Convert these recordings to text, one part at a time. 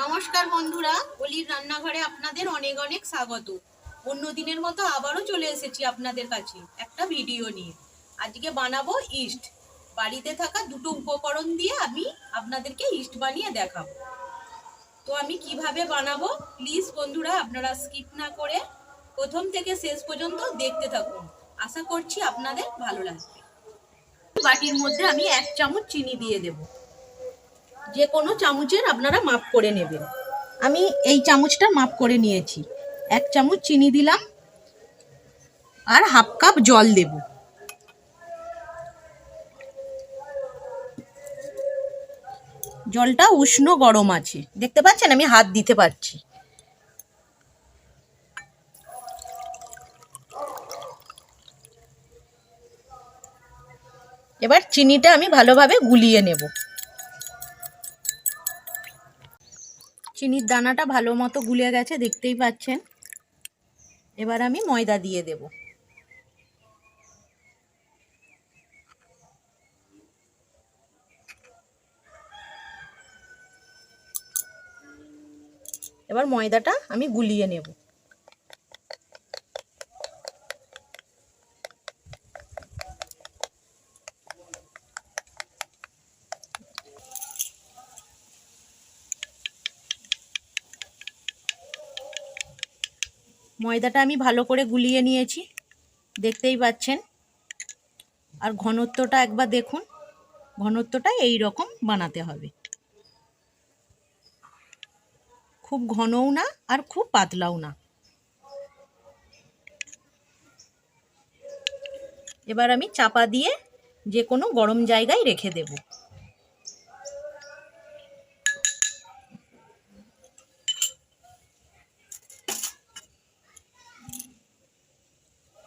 নমস্কার বন্ধুরা, অলির রান্নাঘরে আপনাদের অনেক অনেক স্বাগত। অন্য দিনের মতো আবারও চলে এসেছি আপনাদের কাছে একটা ভিডিও নিয়ে। আজকে বানাবো ইস্ট। বাড়িতে থাকা দুটো উপকরণ দিয়ে আমি আপনাদেরকে ইস্ট বানিয়ে দেখাবো। তো আমি কিভাবে বানাবো প্লিজ বন্ধুরা আপনারা স্কিপ না করে প্রথম থেকে শেষ পর্যন্ত দেখতে থাকুন। আশা করছি আপনাদের ভালো লাগবে। বাটির মধ্যে আমি 1 চামচ চিনি দিয়ে দেব। যে কোনো চামচের আপনারা মাপ করে নেবেন। আমি এই চামচটা মাপ করে নিয়েছি। 1 চামচ চিনি দিলাম আর হাফ কাপ জল দেব। জলটা উষ্ণ গরম আছে, দেখতে পাচ্ছেন আমি হাত দিতে পারছি। এবার চিনিটা আমি ভালোভাবে গুলিয়ে নেব। চিনির দানাটা ভালো মতো গুলে গেছে, দেখতেই পাচ্ছেন। এবার আমি ময়দা দিয়ে দেব। এবার ময়দাটা আমি গুলিয়ে নেব। ময়দাটা আমি ভালো করে গুলিয়ে নিয়েছি, দেখতেই পাচ্ছেন। আর ঘনত্বটা একবার দেখুন, ঘনত্বটা এই রকম বানাতে হবে। খুব ঘনও না আর খুব পাতলাও না। এবার আমি চাপা দিয়ে যে কোনো গরম জায়গায় রেখে দেব।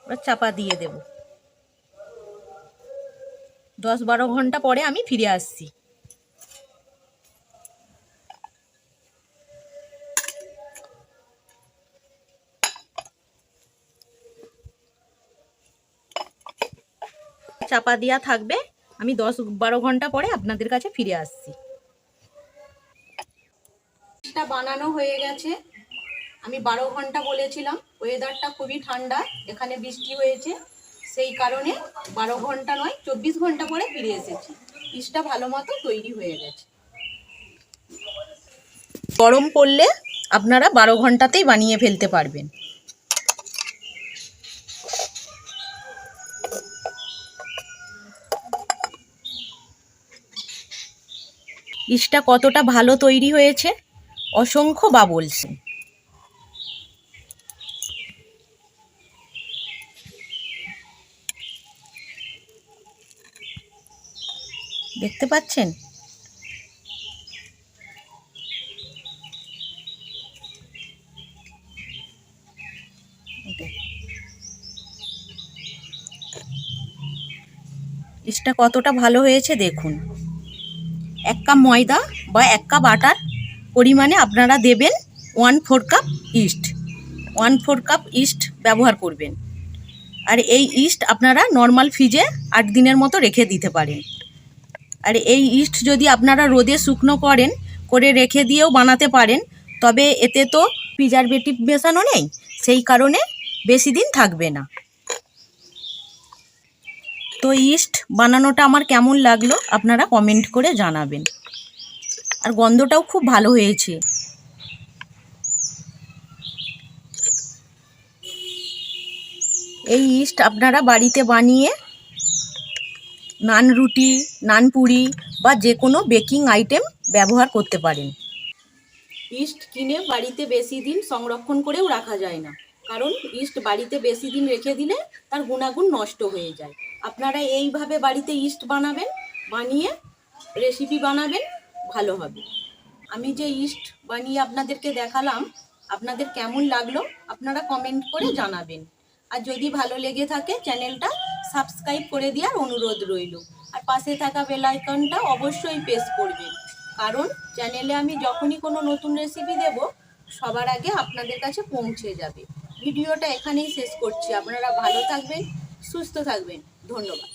এবার চাপা দিয়ে দেব। 10-12 ঘন্টা পরে আমি ফিরে আসছি। চাপা দেওয়া থাকবে, আমি 10-12 ঘন্টা পরে আপনাদের কাছে ফিরে আসছি। এটা বানানো হয়ে গেছে। আমি 12 ঘন্টা বলেছিলাম, ওয়েদারটা খুবই ঠান্ডা, এখানে বৃষ্টি হয়েছে, সেই কারণে 12 ঘন্টা নয় 24 ঘন্টা পরে ফিরে এসেছি। ইস্টটা ভালো মতো তৈরি হয়ে গেছে। গরম পড়লে আপনারা 12 ঘন্টাতেই বানিয়ে ফেলতে পারবেন। ইস্টটা কতটা ভালো তৈরি হয়েছে, অসংখ্য বাবলস। দেখতে পাচ্ছেন? ইস্টটা কতটা ভালো হয়েছে দেখুন। 1 কাপ ময়দা বা 1 কাপ আটার পরিমাণে আপনারা দেবেন 1/4 কাপ ইস্ট। 1/4 কাপ ইস্ট ব্যবহার করবেন। আর এই ইস্ট আপনারা নর্মাল ফ্রিজে 8 দিনের মতো রেখে দিতে পারেন। আর এই ইস্ট যদি আপনারা রোদে শুকনো করে রেখে দিয়েও বানাতে পারেন, তবে এতে তো প্রিজারভেটিভ মেশানো নেই, সেই কারণে বেশি দিন থাকবে না। তো ইস্ট বানানোটা আমার কেমন লাগলো আপনারা কমেন্ট করে জানাবেন। আর গন্ধটাও খুব ভালো হয়েছে। এই ইস্ট আপনারা বাড়িতে বানিয়ে নান রুটি, নান পুরি বা যে কোনো বেকিং আইটেম ব্যবহার করতে পারেন। ইস্ট কিনে বাড়িতে বেশি দিন সংরক্ষণ করেও রাখা যায় না, কারণ ইস্ট বাড়িতে বেশি দিন রেখে দিলে তার গুণাগুণ নষ্ট হয়ে যায়। আপনারা এইভাবে বাড়িতে ইস্ট বানাবেন, বানিয়ে রেসিপি বানাবেন, ভালো হবে। আমি যে ইস্ট বানিয়ে আপনাদেরকে দেখালাম, আপনাদের কেমন লাগলো আপনারা কমেন্ট করে জানাবেন। আর যদি ভালো লেগে থাকে চ্যানেলটা সাবস্ক্রাইব করে দেওয়ার অনুরোধ রইল। আর পাশে থাকা বেল আইকনটা অবশ্যই প্রেস করবেন, কারণ চ্যানেলে আমি যখনই কোনো নতুন রেসিপি দেব সবার আগে আপনাদের কাছে পৌঁছে যাবে। ভিডিওটা এখানেই শেষ করছি। আপনারা ভালো থাকবেন, সুস্থ থাকবেন। ধন্যবাদ।